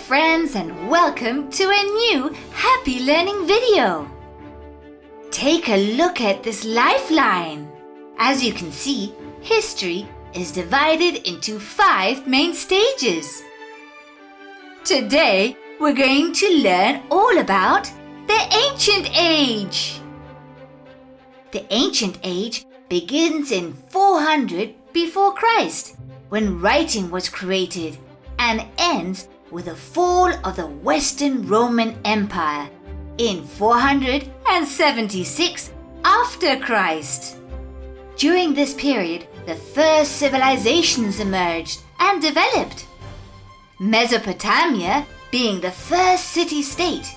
friends, and welcome to a new Happy Learning video. Take a look at this lifeline. As you can see, history is divided into 5 main stages. Today, we're going to learn all about the Ancient Age. The Ancient Age begins in 400 before Christ, when writing was created, and ends with the fall of the Western Roman Empire in 476 after Christ. During this period, the first civilizations emerged and developed. Mesopotamia being the first city-state,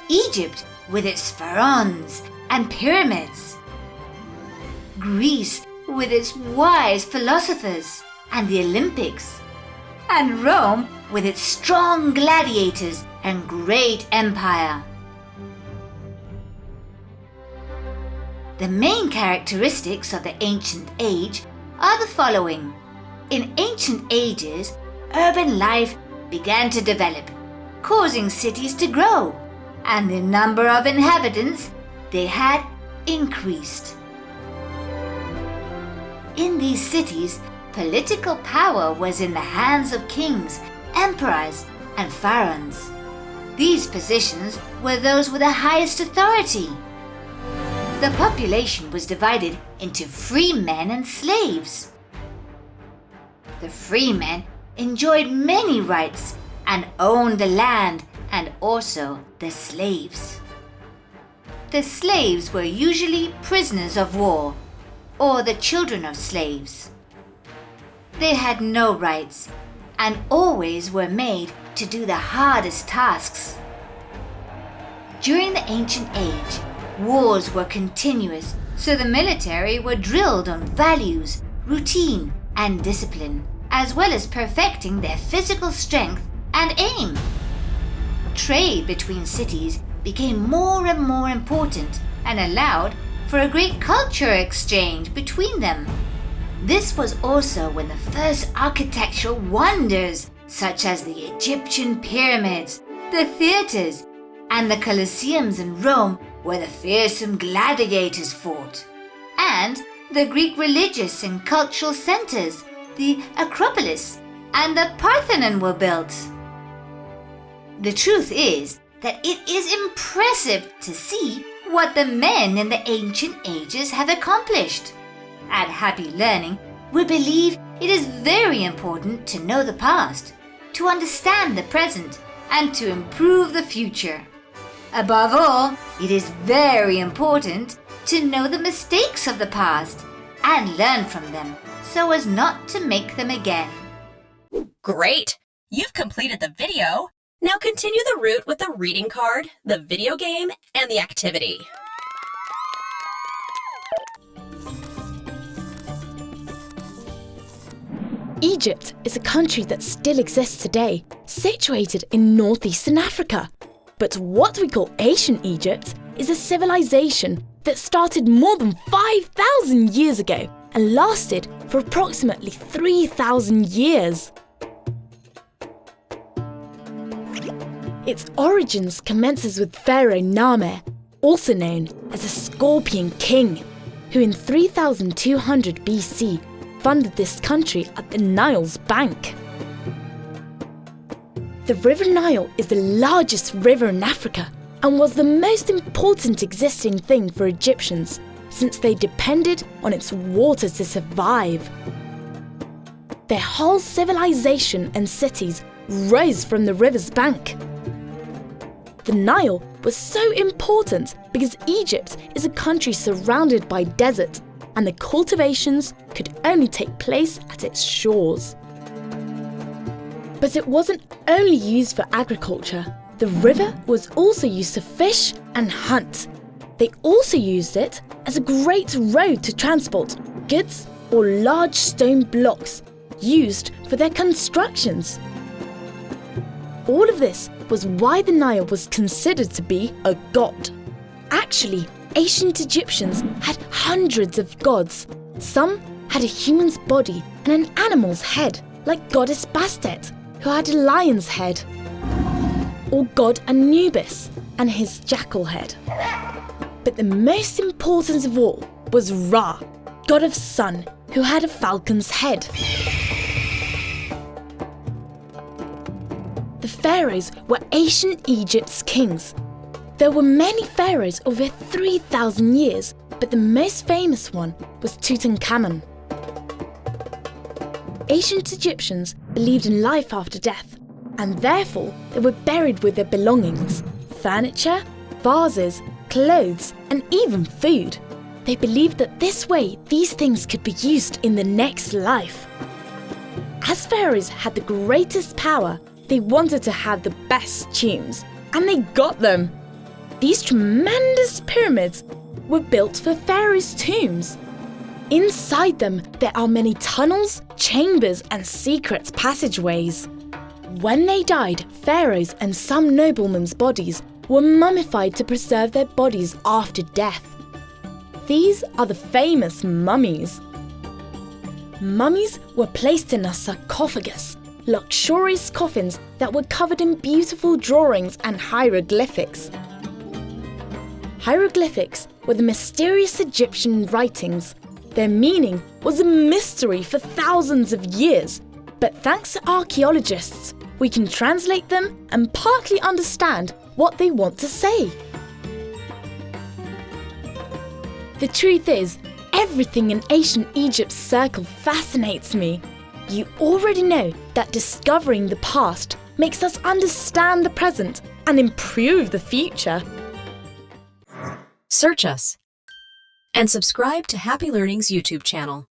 Egypt with its pharaohs and pyramids, Greece with its wise philosophers and the Olympics, and Rome with its strong gladiators and great empire. The main characteristics of the Ancient Age are the following. In ancient ages, urban life began to develop, causing cities to grow, and the number of inhabitants they had increased. In these cities, political power was in the hands of kings, emperors, and pharaohs. These positions were those with the highest authority. The population was divided into free men and slaves. The free men enjoyed many rights and owned the land and also the slaves. The slaves were usually prisoners of war or the children of slaves. They had no rights and always were made to do the hardest tasks. During the Ancient Age, wars were continuous, so the military were drilled on values, routine, and discipline, as well as perfecting their physical strength and aim. Trade between cities became more and more important and allowed for a great culture exchange between them. This was also when the first architectural wonders, such as the Egyptian pyramids, the theaters, and the Colosseums in Rome, where the fearsome gladiators fought, and the Greek religious and cultural centers, the Acropolis, and the Parthenon were built. The truth is that it is impressive to see what the men in the ancient ages have accomplished. At Happy Learning, we believe it is very important to know the past, to understand the present, and to improve the future. Above all, it is very important to know the mistakes of the past and learn from them so as not to make them again. Great! You've completed the video. Now continue the route with the reading card, the video game, and the activity. Egypt is a country that still exists today, situated in northeastern Africa. But what we call ancient Egypt is a civilization that started more than 5,000 years ago and lasted for approximately 3,000 years. Its origins commences with Pharaoh Name, also known as a Scorpion King, who in 3200 BC funded this country at the Nile's bank. The River Nile is the largest river in Africa and was the most important existing thing for Egyptians since they depended on its water to survive. Their whole civilization and cities rose from the river's bank. The Nile was so important because Egypt is a country surrounded by desert and the cultivations could only take place at its shores. But it wasn't only used for agriculture. The river was also used to fish and hunt. They also used it as a great road to transport goods or large stone blocks used for their constructions. All of this was why the Nile was considered to be a god. Actually, ancient Egyptians had hundreds of gods. Some had a human's body and an animal's head, like goddess Bastet, who had a lion's head. or god Anubis, and his jackal head. But the most important of all was Ra, god of sun, who had a falcon's head. The pharaohs were ancient Egypt's kings. There were many pharaohs over 3,000 years, but the most famous one was Tutankhamun. Ancient Egyptians believed in life after death, and therefore they were buried with their belongings, furniture, vases, clothes, and even food. They believed that this way these things could be used in the next life. As pharaohs had the greatest power, they wanted to have the best tombs, and they got them. These tremendous pyramids were built for pharaohs' tombs. Inside them, there are many tunnels, chambers, and secret passageways. When they died, pharaohs and some noblemen's bodies were mummified to preserve their bodies after death. These are the famous mummies. Mummies were placed in a sarcophagus, luxurious coffins that were covered in beautiful drawings and hieroglyphics. Hieroglyphics were the mysterious Egyptian writings. Their meaning was a mystery for thousands of years, but thanks to archaeologists, we can translate them and partly understand what they want to say. The truth is, everything in ancient Egypt's circle fascinates me. You already know that discovering the past makes us understand the present and improve the future. Search us and subscribe to Happy Learning's YouTube channel.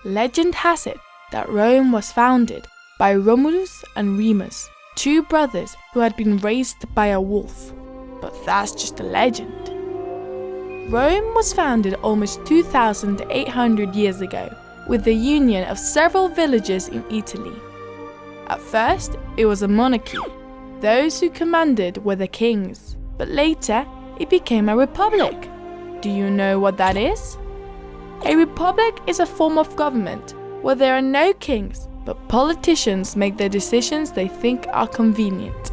Legend has it that Rome was founded by Romulus and Remus, two brothers who had been raised by a wolf. But that's just a legend. Rome was founded almost 2,800 years ago with the union of several villages in Italy. At first, it was a monarchy. Those who commanded were the kings, but later it became a republic. Do you know what that is? A republic is a form of government where there are no kings, but politicians make the decisions they think are convenient.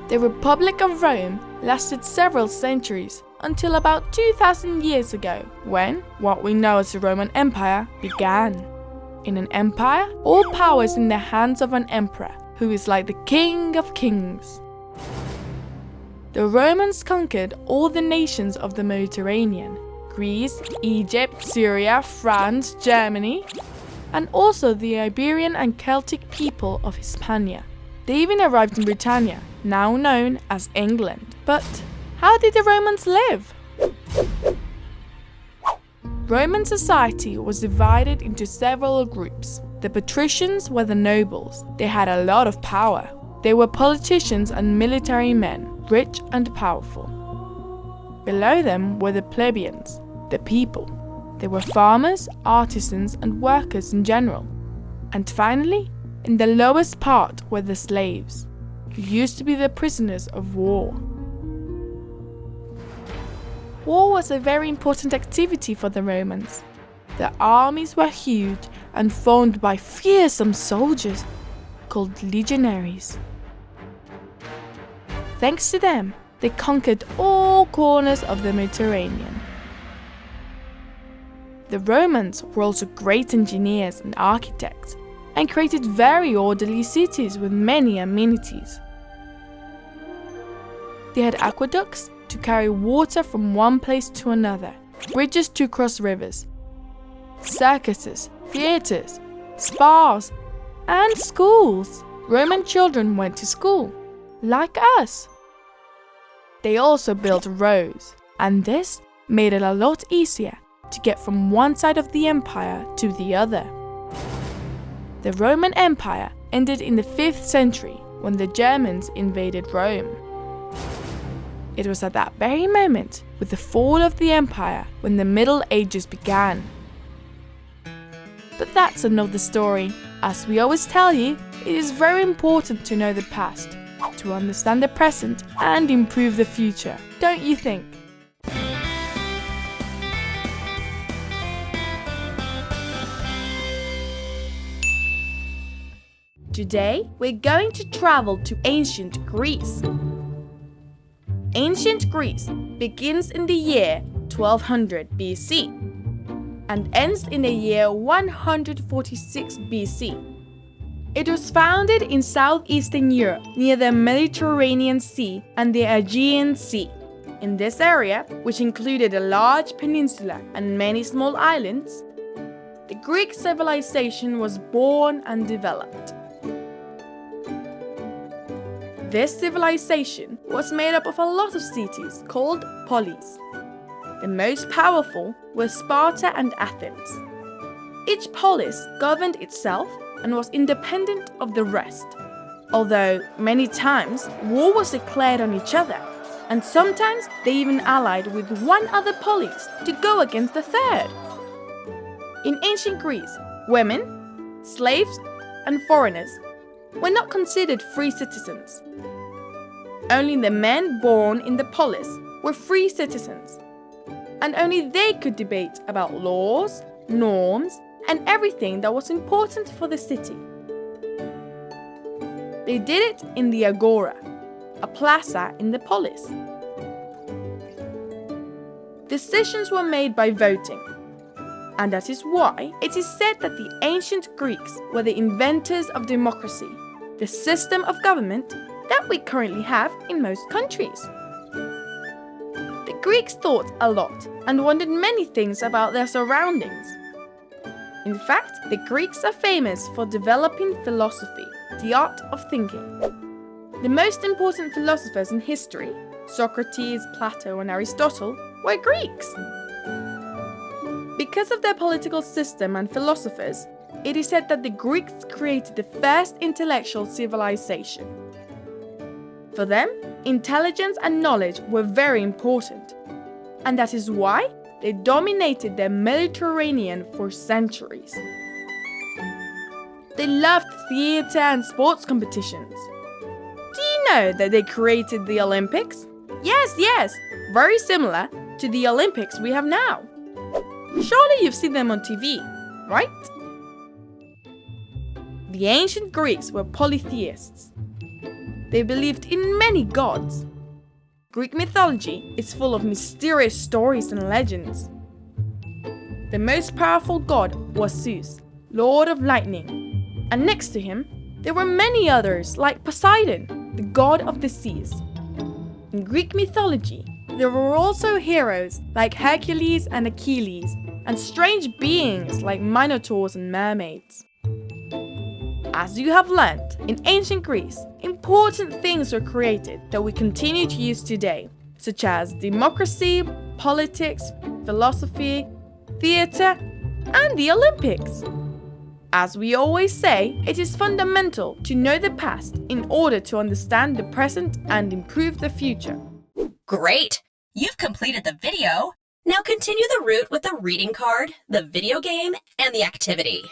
The Republic of Rome lasted several centuries until about 2,000 years ago, when what we know as the Roman Empire began. In an empire, all power is in the hands of an emperor, who is like the king of kings. The Romans conquered all the nations of the Mediterranean: Greece, Egypt, Syria, France, Germany, and also the Iberian and Celtic people of Hispania. They even arrived in Britannia, now known as England. But how did the Romans live? Roman society was divided into several groups. The patricians were the nobles. They had a lot of power. They were politicians and military men, rich and powerful. Below them were the plebeians, the people. They were farmers, artisans, and workers in general. And finally, in the lowest part were the slaves, who used to be the prisoners of war. War was a very important activity for the Romans. Their armies were huge and formed by fearsome soldiers called legionaries. Thanks to them, they conquered all corners of the Mediterranean. The Romans were also great engineers and architects, and created very orderly cities with many amenities. They had aqueducts to carry water from one place to another, bridges to cross rivers, circuses, theatres, spas, and schools. Roman children went to school, like us. They also built roads, and this made it a lot easier to get from one side of the empire to the other. The Roman Empire ended in the 5th century when the Germans invaded Rome. It was at that very moment, with the fall of the empire, when the Middle Ages began. But that's another story. As we always tell you, it is very important to know the past, to understand the present and improve the future, don't you think? Today, we're going to travel to ancient Greece. Ancient Greece begins in the year 1200 BC and ends in the year 146 BC. It was founded in southeastern Europe near the Mediterranean Sea and the Aegean Sea. In this area, which included a large peninsula and many small islands, the Greek civilization was born and developed. This civilization was made up of a lot of cities called polis. The most powerful were Sparta and Athens. Each polis governed itself and was independent of the rest, although many times war was declared on each other, and sometimes they even allied with one other polis to go against the third. In ancient Greece, women, slaves, and foreigners were not considered free citizens. Only the men born in the polis were free citizens, and only they could debate about laws, norms, and everything that was important for the city. They did it in the agora, a plaza in the polis. Decisions were made by voting, and that is why it is said that the ancient Greeks were the inventors of democracy, the system of government that we currently have in most countries. The Greeks thought a lot and wondered many things about their surroundings. In fact, the Greeks are famous for developing philosophy, the art of thinking. The most important philosophers in history, Socrates, Plato, and Aristotle, were Greeks. Because of their political system and philosophers, it is said that the Greeks created the first intellectual civilization. For them, intelligence and knowledge were very important, and that is why they dominated the Mediterranean for centuries. They loved theatre and sports competitions. Do you know that they created the Olympics? Yes, very similar to the Olympics we have now. Surely you've seen them on TV, right? The ancient Greeks were polytheists. They believed in many gods. Greek mythology is full of mysterious stories and legends. The most powerful god was Zeus, lord of lightning, and next to him there were many others like Poseidon, the god of the seas. In Greek mythology, there were also heroes like Hercules and Achilles, and strange beings like minotaurs and mermaids. As you have learned, in ancient Greece, important things were created that we continue to use today, such as democracy, politics, philosophy, theatre, and the Olympics. As we always say, it is fundamental to know the past in order to understand the present and improve the future. Great! You've completed the video. Now continue the route with the reading card, the video game, and the activity.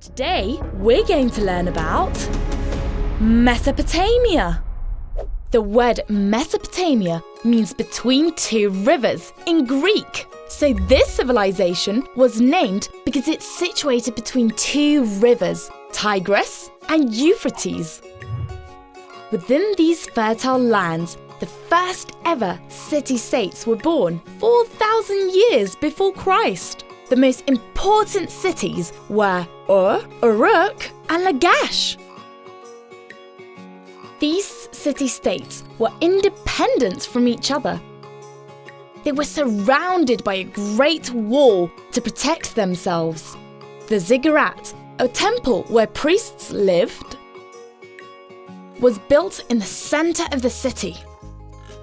Today, we're going to learn about Mesopotamia. The word Mesopotamia means between two rivers in Greek. So this civilization was named because it's situated between two rivers, Tigris and Euphrates. Within these fertile lands, the first ever city-states were born 4,000 years before Christ. The most important cities were Ur, Uruk, and Lagash. These city-states were independent from each other. They were surrounded by a great wall to protect themselves. The ziggurat, a temple where priests lived, was built in the center of the city.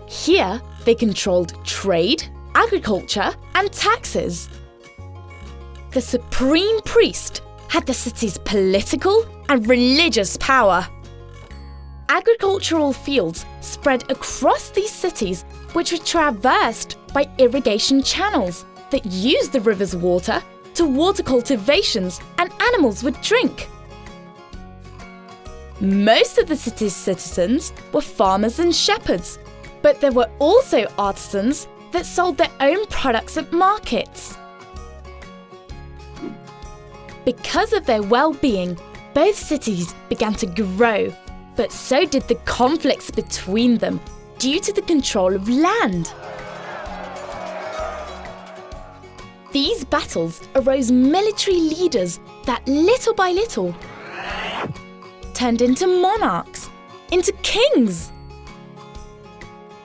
Here, they controlled trade, agriculture, and taxes. The supreme priest had the city's political and religious power. Agricultural fields spread across these cities, which were traversed by irrigation channels that used the river's water to water cultivations and animals would drink. Most of the city's citizens were farmers and shepherds, but there were also artisans that sold their own products at markets. Because of their well-being, both cities began to grow, but so did the conflicts between them due to the control of land. These battles arose military leaders that little by little turned into monarchs, into kings.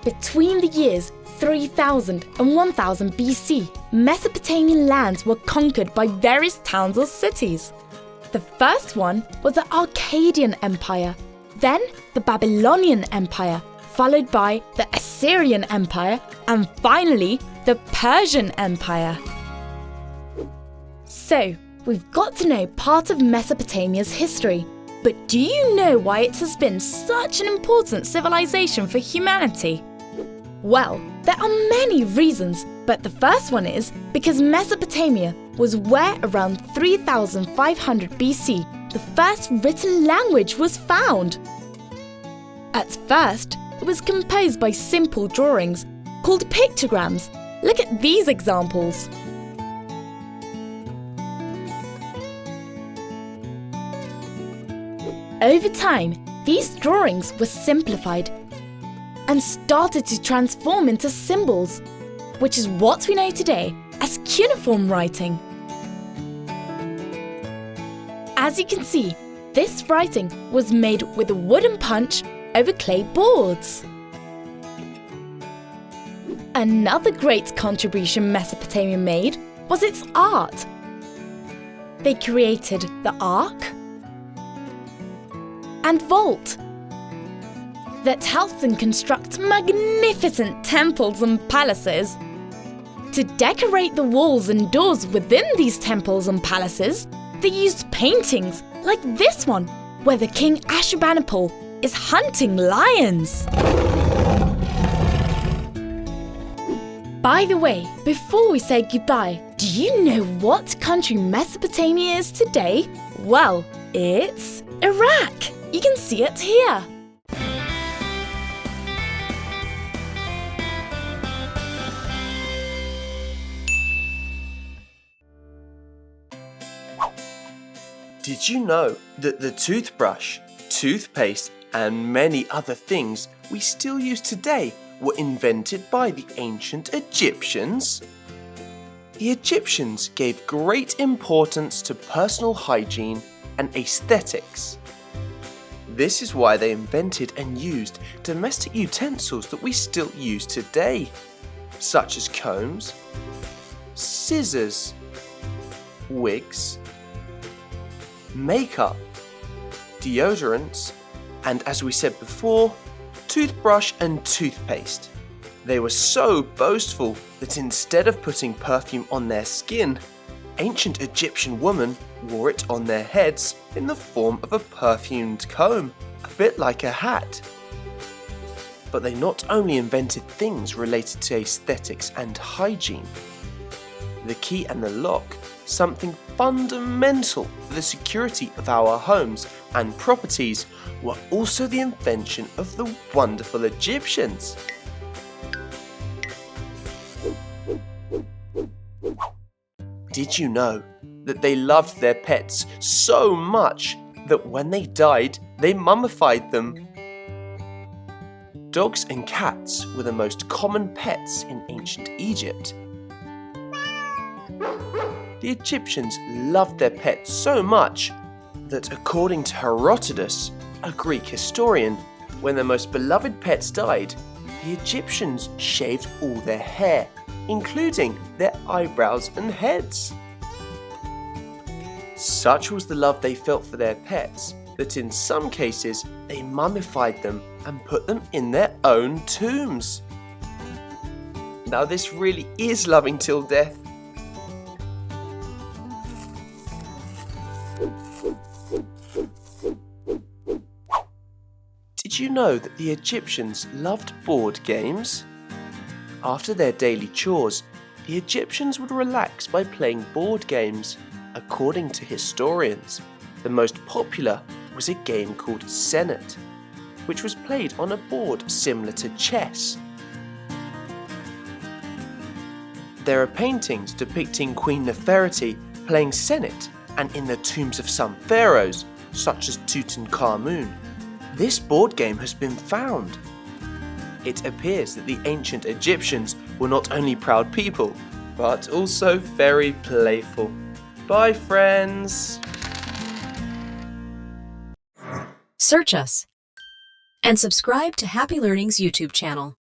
Between the years 3000 and 1000 BC, Mesopotamian lands were conquered by various towns or cities. The first one was the Akkadian Empire, then the Babylonian Empire, followed by the Assyrian Empire, and finally the Persian Empire. So, we've got to know part of Mesopotamia's history, but do you know why it has been such an important civilization for humanity? Well, there are many reasons, but the first one is because Mesopotamia was where around 3500 BC the first written language was found. At first, it was composed by simple drawings called pictograms. Look at these examples. Over time, these drawings were simplified and started to transform into symbols, which is what we know today as cuneiform writing. As you can see, this writing was made with a wooden punch over clay boards. Another great contribution Mesopotamia made was its art. They created the ark and vault that helped them construct magnificent temples and palaces. To decorate the walls and doors within these temples and palaces, they used paintings like this one, where the king Ashurbanipal is hunting lions. By the way, before we say goodbye, do you know what country Mesopotamia is today? Well, it's Iraq. You can see it here. Did you know that the toothbrush, toothpaste, and many other things we still use today were invented by the ancient Egyptians? The Egyptians gave great importance to personal hygiene and aesthetics. This is why they invented and used domestic utensils that we still use today, such as combs, scissors, wigs, makeup, deodorants, and as we said before, toothbrush and toothpaste. They were so boastful that instead of putting perfume on their skin, ancient Egyptian women wore it on their heads in the form of a perfumed comb, a bit like a hat. But they not only invented things related to aesthetics and hygiene. The key and the lock, something fundamental for the security of our homes and properties, were also the invention of the wonderful Egyptians. Did you know that they loved their pets so much that when they died, they mummified them? Dogs and cats were the most common pets in ancient Egypt. The Egyptians loved their pets so much that, according to Herodotus, a Greek historian, when their most beloved pets died, the Egyptians shaved all their hair, including their eyebrows and heads. Such was the love they felt for their pets that in some cases they mummified them and put them in their own tombs. Now this really is loving till death. Did you know that the Egyptians loved board games? After their daily chores, the Egyptians would relax by playing board games. According to historians, the most popular was a game called Senet, which was played on a board similar to chess. There are paintings depicting Queen Nefertiti playing Senet and in the tombs of some pharaohs, such as Tutankhamun, this board game has been found. It appears that the ancient Egyptians were not only proud people, but also very playful. Bye, friends! Search us and subscribe to Happy Learning's YouTube channel.